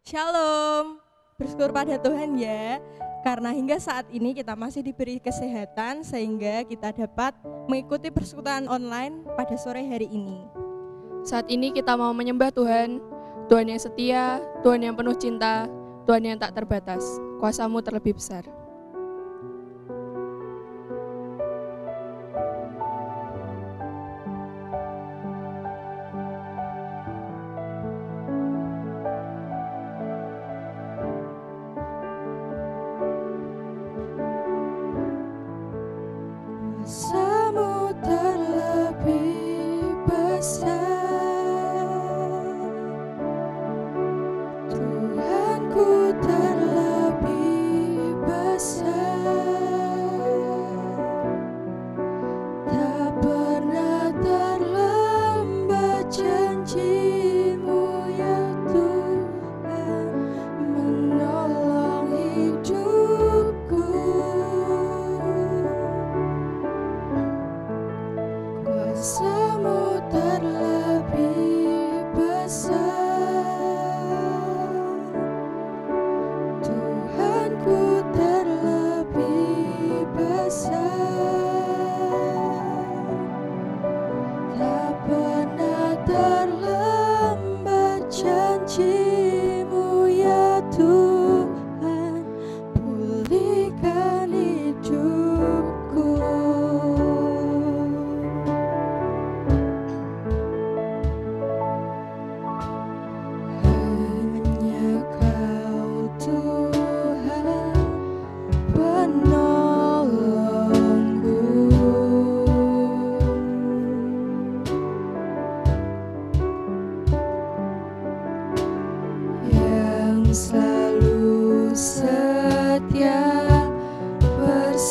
Shalom, bersyukur pada Tuhan ya, karena hingga saat ini kita masih diberi kesehatan sehingga kita dapat mengikuti persekutuan online pada sore hari ini. Saat ini kita mau menyembah Tuhan, Tuhan yang setia, Tuhan yang penuh cinta, Tuhan yang tak terbatas, kuasa-Mu terlebih besar. Kuasa-Mu terlebih besar, Tuhanku terlebih besar, tak pernah terlambat janji-Mu ya Tuhan, menolong hidupku. Kuasa-Mu terlebih besar, Tuhanku terlebih besar, tak pernah terlambat janji-Mu ya Tuhan, pulihkan hidupku. Hanya Kau Tuhan penolongku, yang selalu setia bersamaku.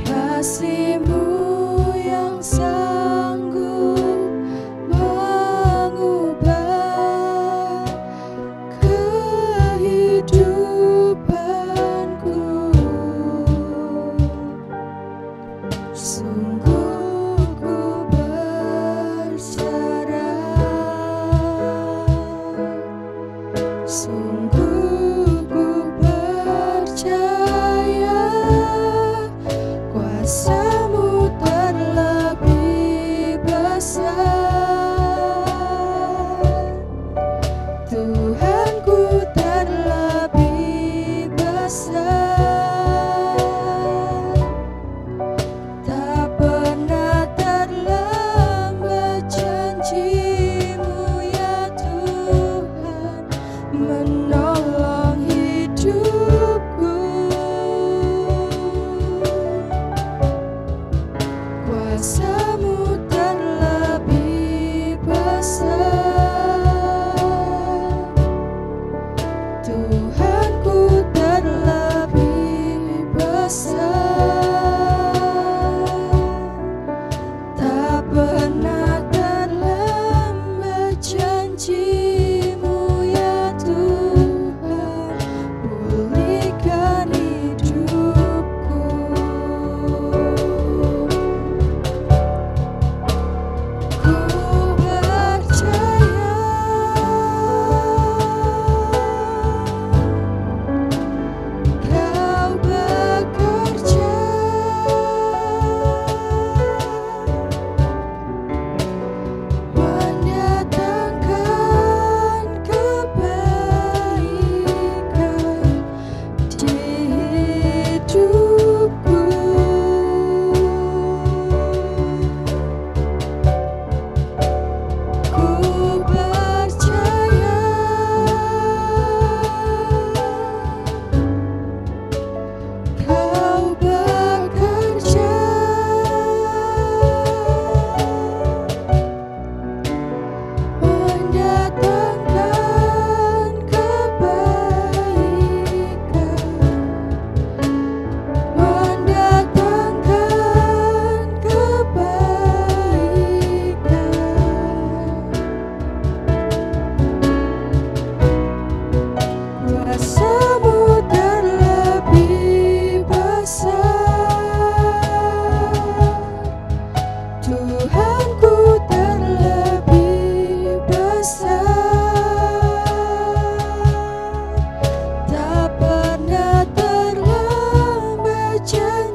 Kasih-Mu yang sanggup mengubah kehidupanku. Sungguh ku berserah, sungguh ku percaya, kuasa-Mu terlebih besar, Tuhanku terlebih besar, tak pernah terlambat janji-Mu ya Tuhan, menolong hidupku.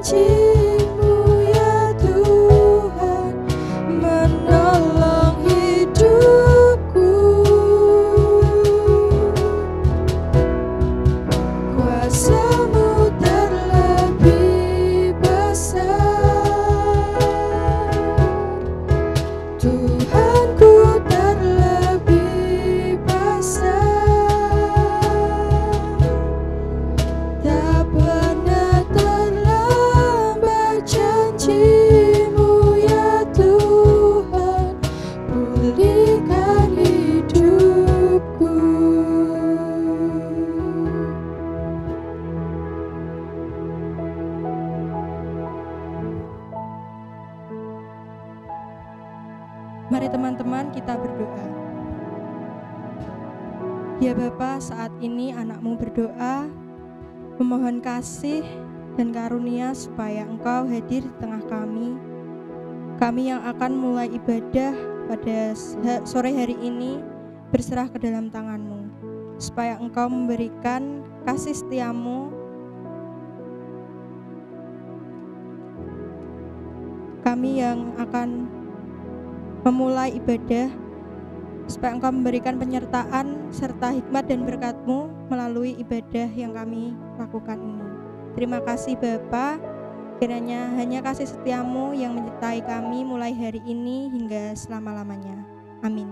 janjimu ya Tuhan menolong hidupku. Kuasa-Mu terlebih besar, Tuhanku terlebih besar. Tak pernah terlambat janjimu ya Tuhan, pulihkan hidupku. Mari teman-teman kita berdoa. Ya Bapa, saat ini anak-Mu berdoa memohon kasih dan karunia supaya Engkau hadir di tengah kami. Kami yang akan mulai ibadah pada sore hari ini berserah ke dalam tangan-Mu, supaya Engkau memberikan kasih setia-Mu. Kami yang akan memulai ibadah, supaya Engkau memberikan penyertaan serta hikmat dan berkat-Mu melalui ibadah yang kami lakukan ini. Terima kasih Bapa, kiranya hanya kasih setia-Mu yang menyertai kami mulai hari ini hingga selama-lamanya. Amin.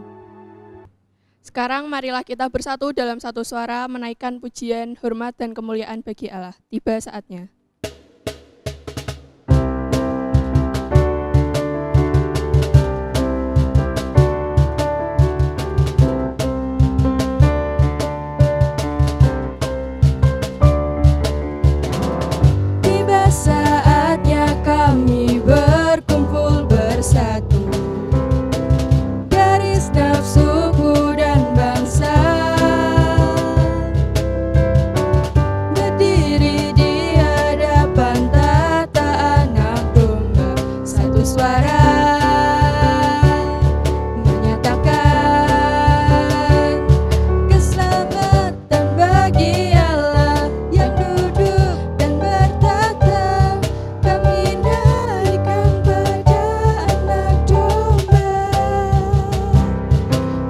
Sekarang marilah kita bersatu dalam satu suara menaikkan pujian, hormat, dan kemuliaan bagi Allah. Tiba saatnya. Tiba saatnya kami berkumpul bersatu dari setiap suku dan bangsa, berdiri di hadapan tata anak domba, satu suara menyatakan keselamatan bagi Allah yang duduk dan bertata. Kami naikkan pada anak domba,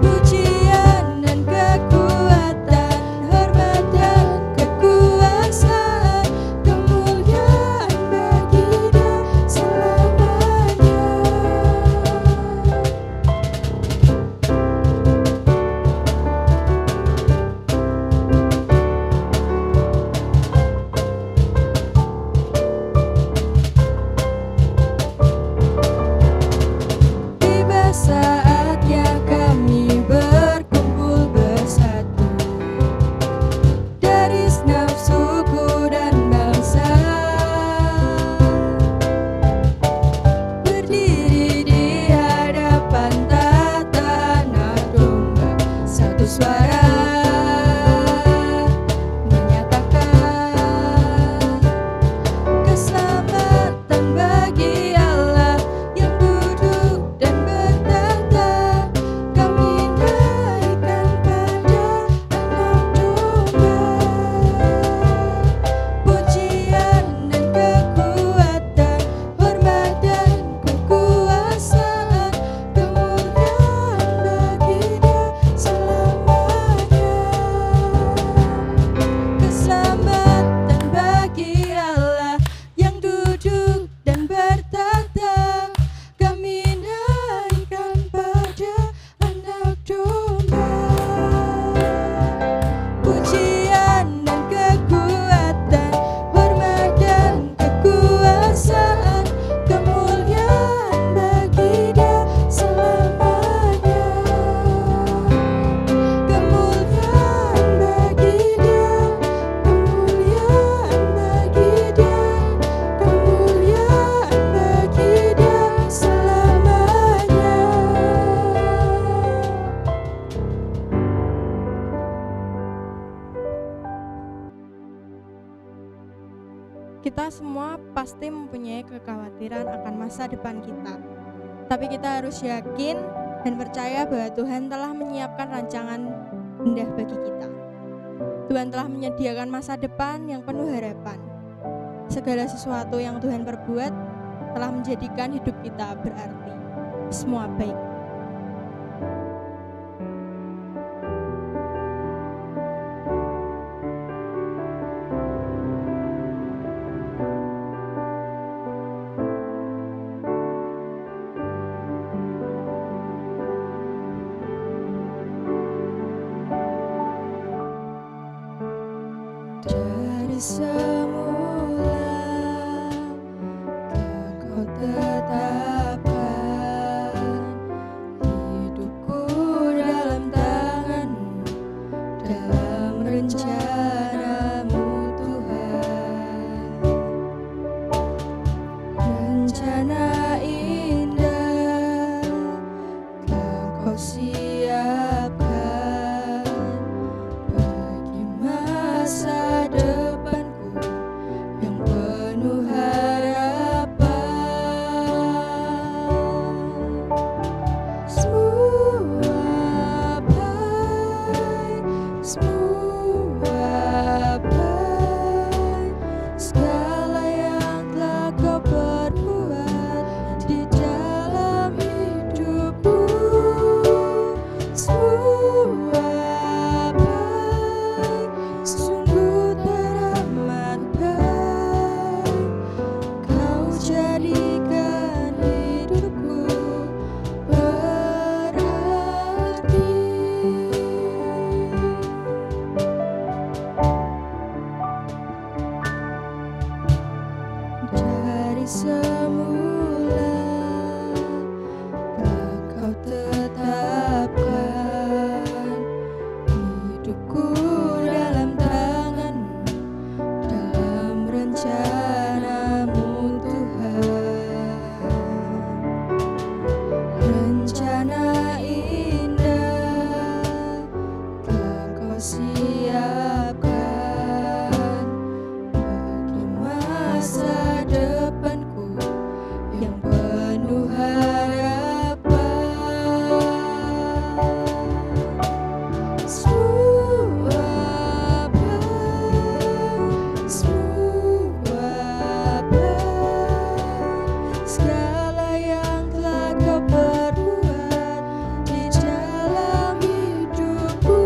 pujian dan kekuatan, hormat dan kekuasaan, kemuliaan bagi Dia selamanya. Tiba saatnya kami berkumpul bersatu dari segenap suku dan bangsa, berdiri di hadapan tata anak domba, satu suara menyatakan keselamatan bagi Allah yang duduk dan bertata. Kami naikkan pada anak domba, pujian dan kekuatan, hormat dan kekuasaan, kemuliaan bagi Dia selamanya. Keselamatan bagi Allah yang duduk dan bertata. Kami naikkan pada anak domba, pujian dan kekuatan, hormat dan kekuasaan, kemuliaan bagi Dia selamanya. Kemuliaan bagi Dia, kemuliaan bagi Dia, kemuliaan bagi Dia selamanya. Kita semua pasti mempunyai kekhawatiran akan masa depan kita. Tapi kita harus yakin dan percaya bahwa Tuhan telah menyiapkan rancangan indah bagi kita. Tuhan telah menyediakan masa depan yang penuh harapan. segala sesuatu yang Tuhan perbuat telah menjadikan hidup kita berarti. Semua baik. Dari semula Kau tetapkan hidupku dalam tangan-Mu, dalam rencana-Mu Tuhan. Rencana indah telah Kau siapkan bagi masa depanku yang penuh harapan. Semua baik, semua baik, segala yang telah Kau perbuat di dalam hidupku. Semua baik, sungguh teramat baik, Kau jadikan hidupku berarti. Dari semula telah Kau tetapkan hidupku dalam tangan-Mu, dalam rencana-Mu Tuhan. Rencana indah telah Kau siapkan bagi masa depanku yang penuh harapan. Semua baik, semua baik, segala yang telah Kau perbuat di dalam hidupku.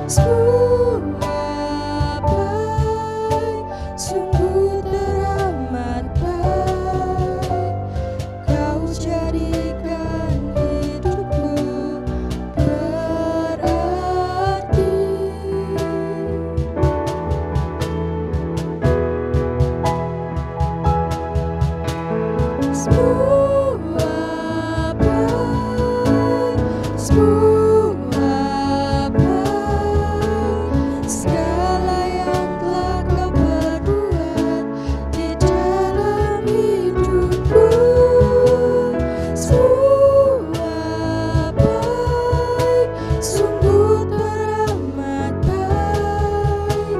Semua baik, sungguh teramat baik, Kau jadikan hidupku berarti. Semua baik, semua baik, segala yang telah Kau perbuat di dalam hidupku. Semua baik, sungguh teramat baik,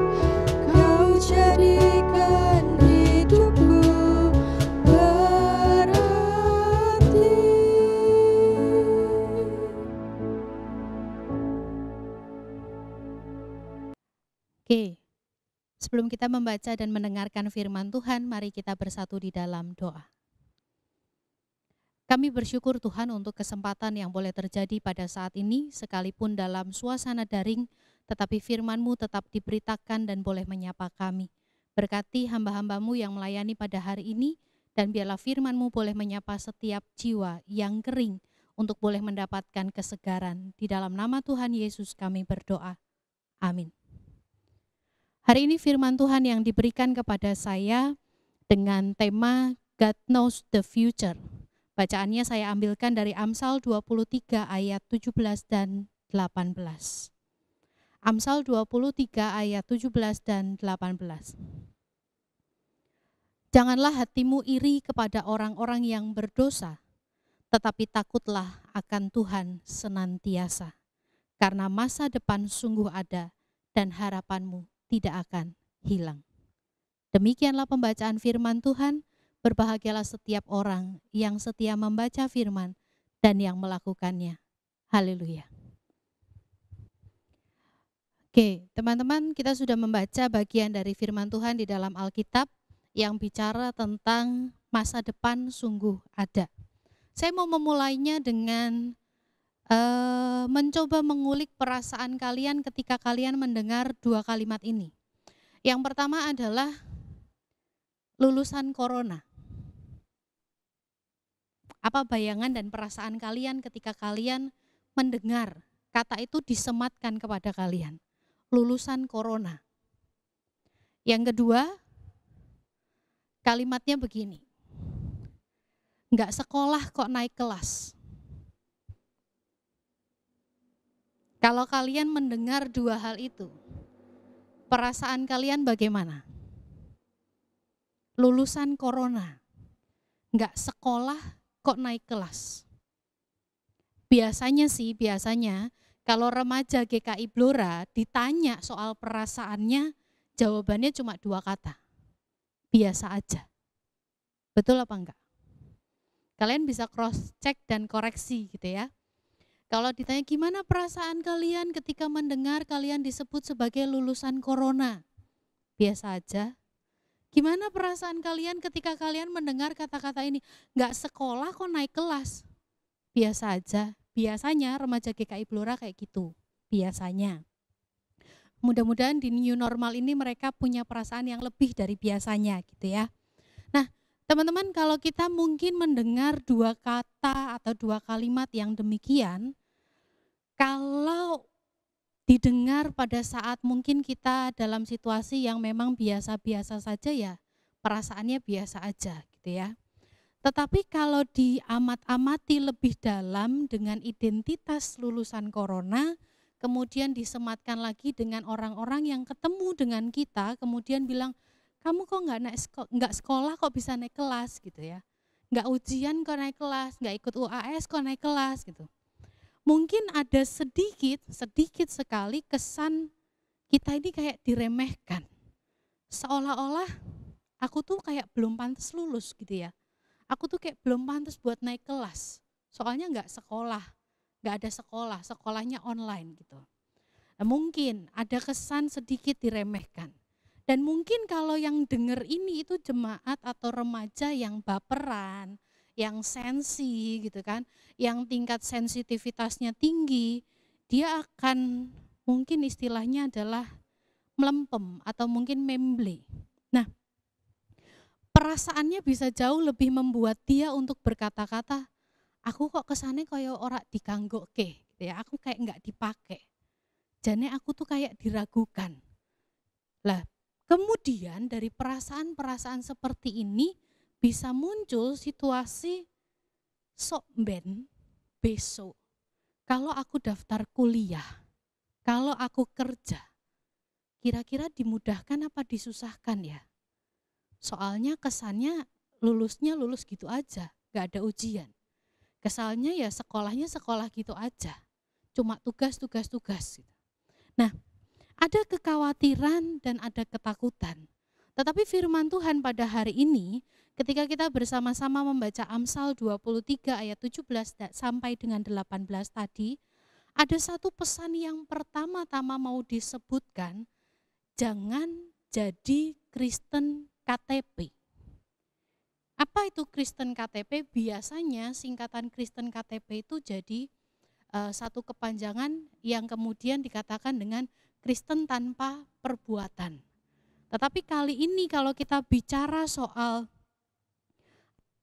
Kau jadikan hidupku berarti. Oke, sebelum kita membaca dan mendengarkan firman Tuhan, mari kita bersatu di dalam doa. Kami bersyukur Tuhan untuk kesempatan yang boleh terjadi pada saat ini, sekalipun dalam suasana daring, tetapi firman-Mu tetap diberitakan dan boleh menyapa kami. Berkati hamba-hamba-Mu yang melayani pada hari ini, dan biarlah firman-Mu boleh menyapa setiap jiwa yang kering untuk boleh mendapatkan kesegaran. Di dalam nama Tuhan Yesus kami berdoa. Amin. Hari ini firman Tuhan yang diberikan kepada saya dengan tema God Knows the Future. Bacaannya saya ambilkan dari Amsal 23 ayat 17 dan 18. Amsal 23 ayat 17 dan 18. Janganlah hatimu iri kepada orang-orang yang berdosa, tetapi takutlah akan Tuhan senantiasa, karena masa depan sungguh ada dan harapanmu tidak akan hilang. Demikianlah pembacaan firman Tuhan. Berbahagialah setiap orang yang setia membaca firman dan yang melakukannya. Haleluya. Oke, teman-teman, kita sudah membaca bagian dari firman Tuhan di dalam Alkitab yang bicara tentang masa depan sungguh ada. Saya mau memulainya dengan mencoba mengulik perasaan kalian ketika kalian mendengar dua kalimat ini. Yang pertama adalah lulusan corona. Apa bayangan dan perasaan kalian ketika kalian mendengar kata itu disematkan kepada kalian? Lulusan corona. Yang kedua, kalimatnya begini. Enggak sekolah kok naik kelas. Kalau kalian mendengar dua hal itu, perasaan kalian bagaimana? Lulusan corona, enggak sekolah kok naik kelas. Biasanya kalau remaja GKI Blora ditanya soal perasaannya, jawabannya cuma dua kata. Biasa aja. Betul apa enggak? Kalian bisa cross check dan koreksi gitu ya. Kalau ditanya gimana perasaan kalian ketika mendengar kalian disebut sebagai lulusan corona? Biasa aja. Gimana perasaan kalian ketika kalian mendengar kata-kata ini? Enggak sekolah kok naik kelas? Biasa aja. Biasanya remaja GKI Blora kayak gitu. Biasanya. Mudah-mudahan di new normal ini mereka punya perasaan yang lebih dari biasanya gitu ya. Nah, teman-teman, kalau kita mungkin mendengar dua kata atau dua kalimat yang demikian, kalau didengar pada saat mungkin kita dalam situasi yang memang biasa-biasa saja ya, perasaannya biasa aja gitu ya. Tetapi kalau diamat-amati lebih dalam dengan identitas lulusan corona, kemudian disematkan lagi dengan orang-orang yang ketemu dengan kita, kemudian bilang, kamu kok nggak sekolah kok bisa naik kelas gitu ya, nggak ujian kok naik kelas, nggak ikut UAS kok naik kelas gitu. Mungkin ada sedikit sekali kesan kita ini kayak diremehkan, seolah-olah aku tuh kayak belum pantas lulus gitu ya, aku tuh kayak belum pantas buat naik kelas, soalnya nggak ada sekolah, sekolahnya online gitu. Nah, mungkin ada kesan sedikit diremehkan. Dan mungkin kalau yang dengar ini itu jemaat atau remaja yang baperan, yang sensi gitu kan, yang tingkat sensitivitasnya tinggi, dia akan mungkin istilahnya adalah melempem atau mungkin memble. Nah, perasaannya bisa jauh lebih membuat dia untuk berkata-kata, aku kok kesannya kayak ora diganggokke gitu ya, aku kayak enggak dipakai. Jane aku tuh kayak diragukan. Lah, kemudian dari perasaan-perasaan seperti ini bisa muncul situasi sok ben besok kalau aku daftar kuliah, kalau aku kerja, kira-kira dimudahkan apa disusahkan ya? Soalnya kesannya lulusnya lulus gitu aja, gak ada ujian. Kesannya ya sekolahnya sekolah gitu aja, cuma tugas. Gitu. Nah, ada kekhawatiran dan ada ketakutan. Tetapi firman Tuhan pada hari ini, ketika kita bersama-sama membaca Amsal 23 ayat 17 sampai dengan 18 tadi, ada satu pesan yang pertama-tama mau disebutkan, jangan jadi Kristen KTP. Apa itu Kristen KTP? Biasanya singkatan Kristen KTP itu jadi satu kepanjangan yang kemudian dikatakan dengan Kristen tanpa perbuatan. Tetapi kali ini kalau kita bicara soal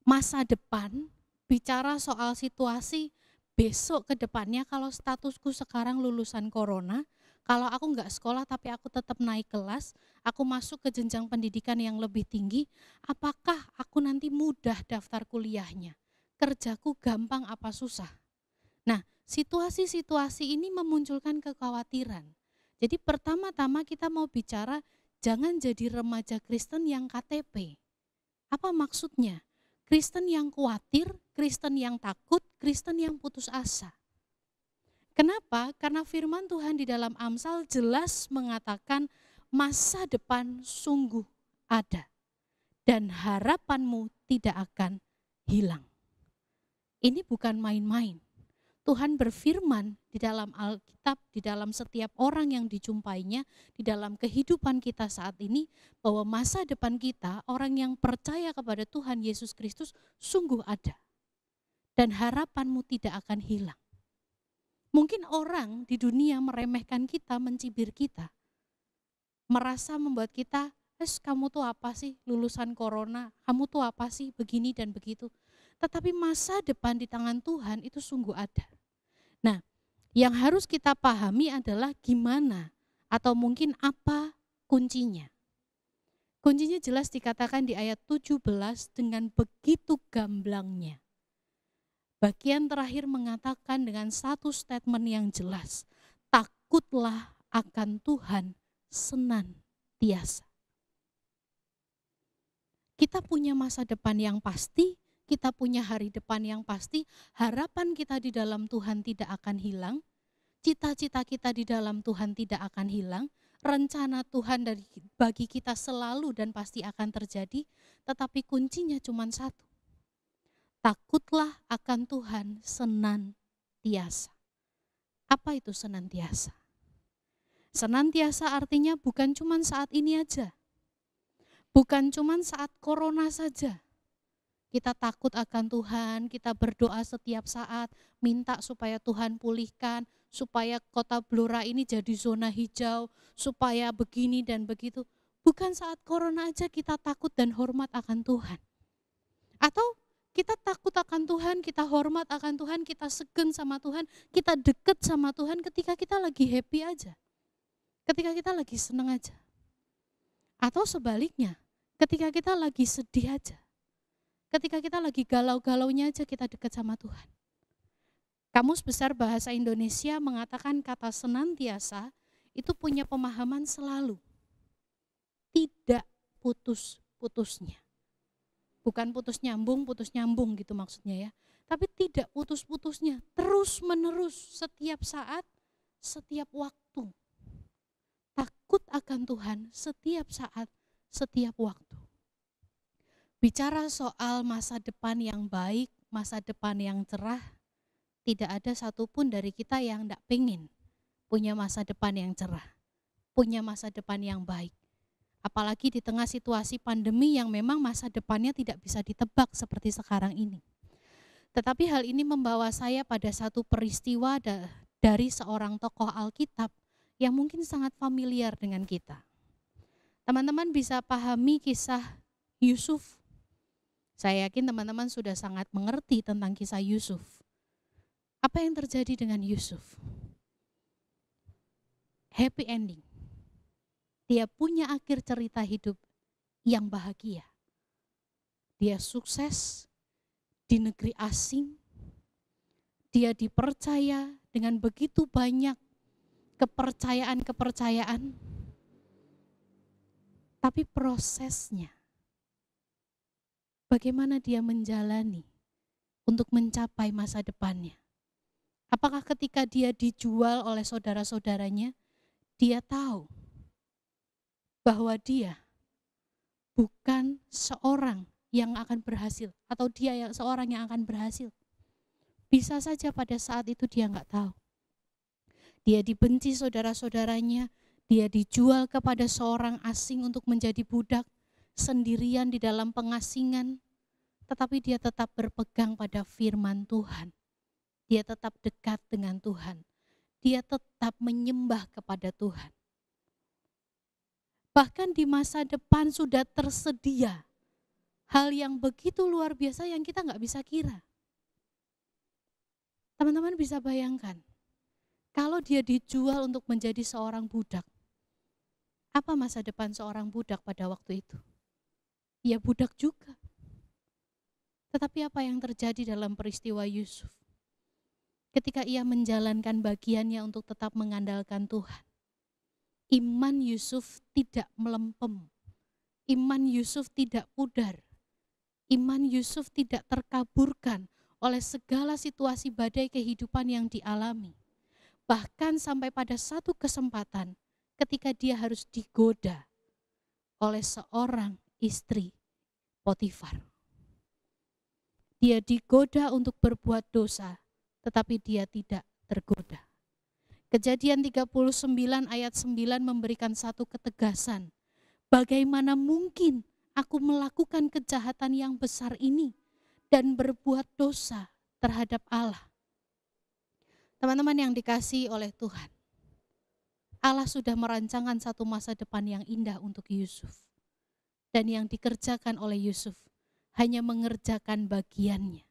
masa depan, bicara soal situasi besok ke depannya, kalau statusku sekarang lulusan corona, kalau aku nggak sekolah tapi aku tetap naik kelas, aku masuk ke jenjang pendidikan yang lebih tinggi, apakah aku nanti mudah daftar kuliahnya? Kerjaku gampang apa susah? Nah, situasi-situasi ini memunculkan kekhawatiran. Jadi pertama-tama kita mau bicara jangan jadi remaja Kristen yang KTP. Apa maksudnya? Kristen yang khawatir, Kristen yang takut, Kristen yang putus asa. Kenapa? Karena firman Tuhan di dalam Amsal jelas mengatakan masa depan sungguh ada dan harapanmu tidak akan hilang. Ini bukan main-main. Tuhan berfirman di dalam Alkitab, di dalam setiap orang yang dijumpainya, di dalam kehidupan kita saat ini, bahwa masa depan kita, orang yang percaya kepada Tuhan Yesus Kristus, sungguh ada. Dan harapanmu tidak akan hilang. Mungkin orang di dunia meremehkan kita, mencibir kita, merasa membuat kita, kamu tuh apa sih lulusan corona, kamu tuh apa sih begini dan begitu. Tetapi masa depan di tangan Tuhan itu sungguh ada. Nah, yang harus kita pahami adalah gimana atau mungkin apa kuncinya. Kuncinya jelas dikatakan di ayat 17 dengan begitu gamblangnya. Bagian terakhir mengatakan dengan satu statement yang jelas, takutlah akan Tuhan senantiasa. Kita punya masa depan yang pasti, kita punya hari depan yang pasti, harapan kita di dalam Tuhan tidak akan hilang, cita-cita kita di dalam Tuhan tidak akan hilang, rencana Tuhan bagi kita selalu dan pasti akan terjadi, tetapi kuncinya cuma satu. Takutlah akan Tuhan senantiasa. Apa itu senantiasa? Senantiasa artinya bukan cuma saat ini aja. Bukan cuma saat corona saja. Kita takut akan Tuhan, kita berdoa setiap saat, minta supaya Tuhan pulihkan, supaya kota Blora ini jadi zona hijau, supaya begini dan begitu. Bukan saat corona aja kita takut dan hormat akan Tuhan. Atau kita takut akan Tuhan, kita hormat akan Tuhan, kita segen sama Tuhan, kita deket sama Tuhan ketika kita lagi happy aja. Ketika kita lagi senang aja. Atau sebaliknya, ketika kita lagi sedih aja. Ketika kita lagi galau-galaunya aja kita dekat sama Tuhan. Kamus Besar Bahasa Indonesia mengatakan kata senantiasa itu punya pemahaman selalu. Tidak putus-putusnya. Bukan putus nyambung gitu maksudnya ya. Tapi tidak putus-putusnya, terus-menerus setiap saat, setiap waktu. Takut akan Tuhan setiap saat, setiap waktu. Bicara soal masa depan yang baik, masa depan yang cerah, tidak ada satupun dari kita yang tidak pengen punya masa depan yang cerah, punya masa depan yang baik. Apalagi di tengah situasi pandemi yang memang masa depannya tidak bisa ditebak seperti sekarang ini. Tetapi hal ini membawa saya pada satu peristiwa dari seorang tokoh Alkitab yang mungkin sangat familiar dengan kita. Teman-teman bisa pahami kisah Yusuf. Saya yakin teman-teman sudah sangat mengerti tentang kisah Yusuf. Apa yang terjadi dengan Yusuf? Happy ending. Dia punya akhir cerita hidup yang bahagia. Dia sukses di negeri asing. Dia dipercaya dengan begitu banyak kepercayaan. Tapi prosesnya, bagaimana dia menjalani untuk mencapai masa depannya? Apakah ketika dia dijual oleh saudara-saudaranya, dia tahu bahwa dia bukan seorang yang akan berhasil, atau dia yang seorang yang akan berhasil? Bisa saja pada saat itu dia nggak tahu. Dia dibenci saudara-saudaranya, dia dijual kepada seorang asing untuk menjadi budak, sendirian di dalam pengasingan, tetapi dia tetap berpegang pada firman Tuhan. Dia tetap dekat dengan Tuhan. Dia tetap menyembah kepada Tuhan. Bahkan di masa depan sudah tersedia hal yang begitu luar biasa yang kita nggak bisa kira. Teman-teman bisa bayangkan, kalau dia dijual untuk menjadi seorang budak, apa masa depan seorang budak pada waktu itu? Ya budak juga. Tetapi apa yang terjadi dalam peristiwa Yusuf? Ketika ia menjalankan bagiannya untuk tetap mengandalkan Tuhan, iman Yusuf tidak melempem, iman Yusuf tidak pudar, iman Yusuf tidak terkaburkan oleh segala situasi badai kehidupan yang dialami. Bahkan sampai pada satu kesempatan ketika dia harus digoda oleh seorang istri Potifar. Dia digoda untuk berbuat dosa, tetapi dia tidak tergoda. Kejadian 39 ayat 9 memberikan satu ketegasan. Bagaimana mungkin aku melakukan kejahatan yang besar ini dan berbuat dosa terhadap Allah? Teman-teman yang dikasihi oleh Tuhan, Allah sudah merancangkan satu masa depan yang indah untuk Yusuf. Dan yang dikerjakan oleh Yusuf hanya mengerjakan bagiannya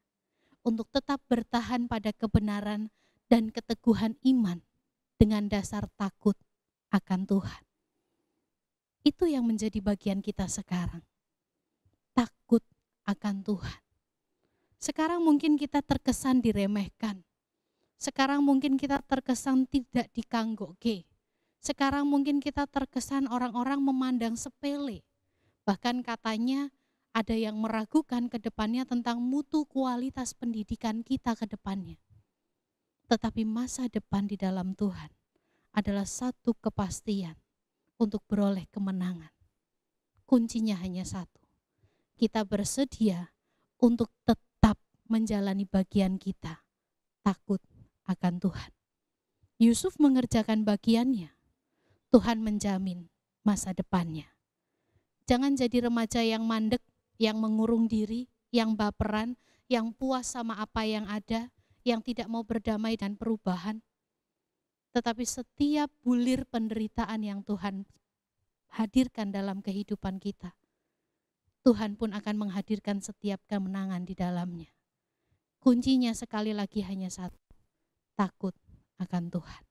untuk tetap bertahan pada kebenaran dan keteguhan iman dengan dasar takut akan Tuhan. Itu yang menjadi bagian kita sekarang. Takut akan Tuhan. Sekarang mungkin kita terkesan diremehkan. Sekarang mungkin kita terkesan tidak dikanggoke. Sekarang mungkin kita terkesan orang-orang memandang sepele. Bahkan katanya ada yang meragukan ke depannya tentang mutu kualitas pendidikan kita ke depannya. Tetapi masa depan di dalam Tuhan adalah satu kepastian untuk beroleh kemenangan. Kuncinya hanya satu. Kita bersedia untuk tetap menjalani bagian kita, takut akan Tuhan. Yusuf mengerjakan bagiannya. Tuhan menjamin masa depannya. Jangan jadi remaja yang mandek, yang mengurung diri, yang baperan, yang puas sama apa yang ada, yang tidak mau berdamai dan perubahan. Tetapi setiap bulir penderitaan yang Tuhan hadirkan dalam kehidupan kita, Tuhan pun akan menghadirkan setiap kemenangan di dalamnya. Kuncinya sekali lagi hanya satu, takut akan Tuhan.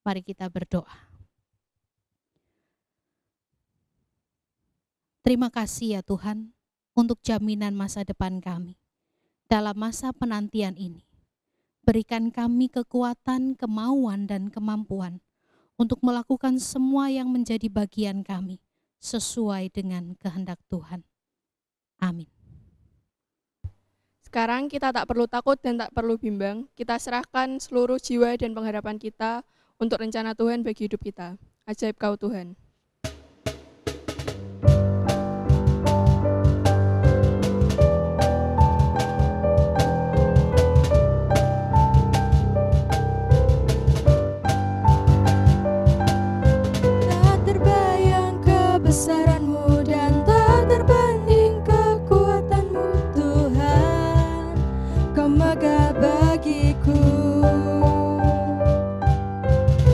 Mari kita berdoa. Terima kasih ya Tuhan untuk jaminan masa depan kami. Dalam masa penantian ini, berikan kami kekuatan, kemauan, dan kemampuan untuk melakukan semua yang menjadi bagian kami sesuai dengan kehendak Tuhan. Amin. Sekarang kita tak perlu takut dan tak perlu bimbang. Kita serahkan seluruh jiwa dan pengharapan kita untuk rencana Tuhan bagi hidup kita. Ajaib Kau Tuhan. Kebesaran-Mu dan tak terbanding kekuatan-Mu Tuhan, Kau megah bagiku.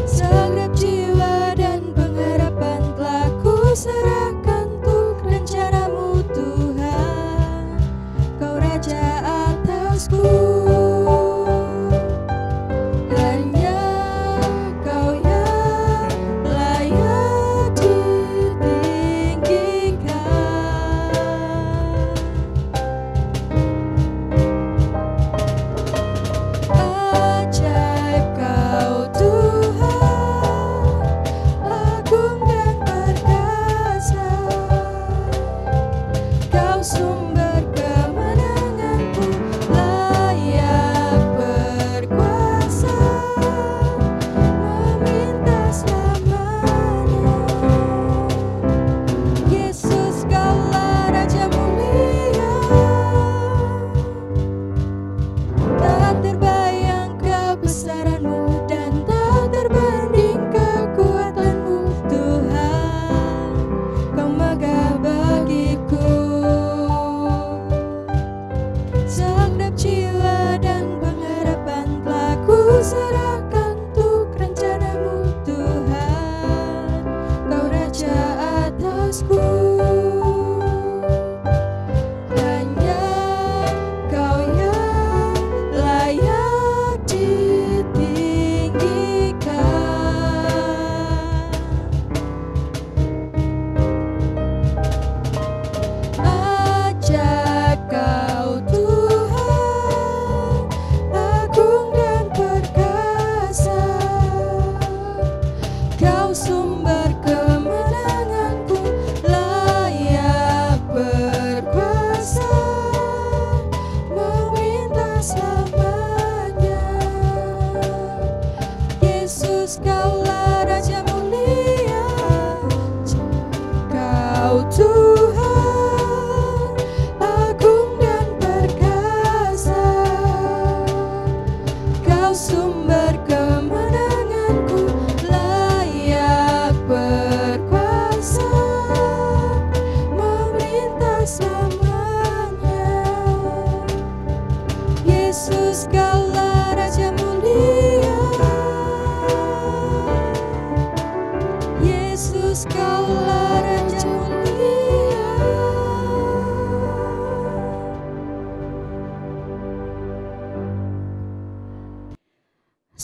Segenap jiwa dan pengharapan telah ku serahkan untuk rencana-Mu Tuhan, Kau Raja atasku.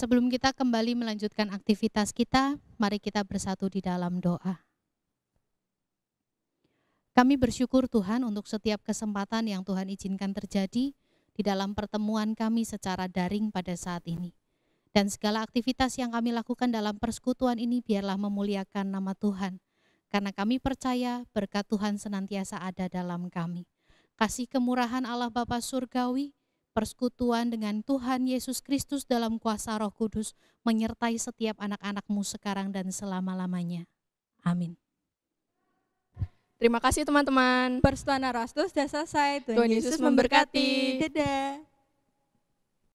Sebelum kita kembali melanjutkan aktivitas kita, mari kita bersatu di dalam doa. Kami bersyukur Tuhan untuk setiap kesempatan yang Tuhan izinkan terjadi di dalam pertemuan kami secara daring pada saat ini. Dan segala aktivitas yang kami lakukan dalam persekutuan ini biarlah memuliakan nama Tuhan. Karena kami percaya berkat Tuhan senantiasa ada dalam kami. Kasih kemurahan Allah Bapa Surgawi, persekutuan dengan Tuhan Yesus Kristus dalam kuasa Roh Kudus menyertai setiap anak-anak-Mu sekarang dan selama-lamanya. Amin. Terima kasih teman-teman. Persekutuan Rastus sudah selesai. Tuhan Yesus memberkati. Dadah.